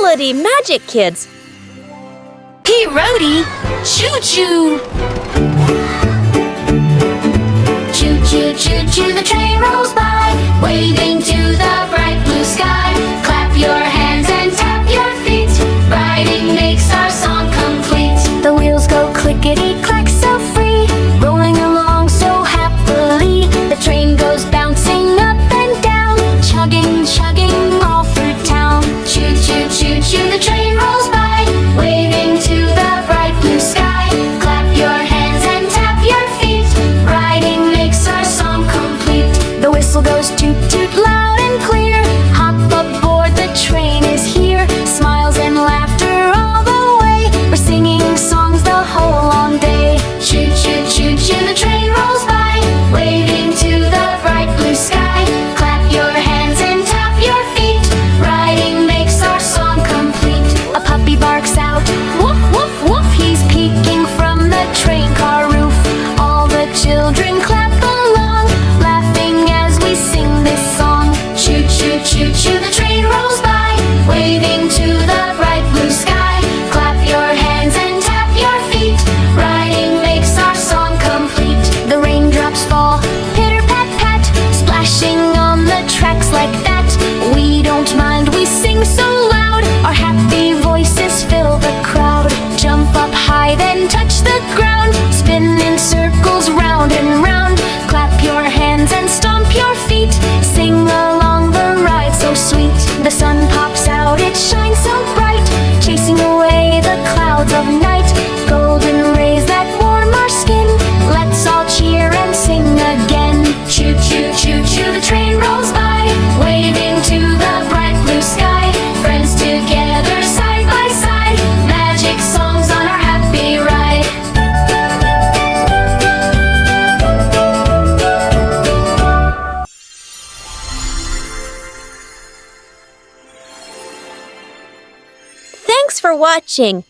Melody Magic Kids. P-Roadie, choo-choo! Choo-choo, choo-choo, the train rolls by, waving to the bright blue sky. Clap your hands and tap your feet, riding makes our song complete. The wheels go clickety-clack so free, rolling along so happily. The train goes bouncing up and down, chugging, chugging all through town. Choo-choo, choo-choo, the train rolls by, waving to the bright blue sky. Clap your hands and tap your feet, riding makes our song complete. The whistle goes toot-toot loud and clear, hop aboard, the train is here. Smiles and laughter all the way, we're singing songs the whole long day. Choo-choo, choo-choo, the train rolls by, waving to the bright blue sky. Clap your hands and tap your feet, riding makes our song complete. A puppy barks out, woof, woof, woof, he's peeking from the train car roof. All the children clap along, laughing as we sing this song. Choo-choo, choo-choo, the train rolls by, waving to the bright blue sky. Clap your hands and tap your feet, riding makes our song complete. The raindrops fall, pitter-pat-pat, splashing on the tracks like that. We don't mind, we sing so loud, our happy voices fill the crowd. Jump up high, then touch the ground, spin in circles round and round. Clap your hands and stomp your feet, sing along the ride so sweet. The sun pops out, it shines so bright, chasing away the clouds of night. Golden rays that warm our skin, let's all cheer and sing again. Choo-choo, choo-choo, the train rolls by, waving to the bright blue sky. Friends together side by side, magic songs on our happy ride. Thanks for watching.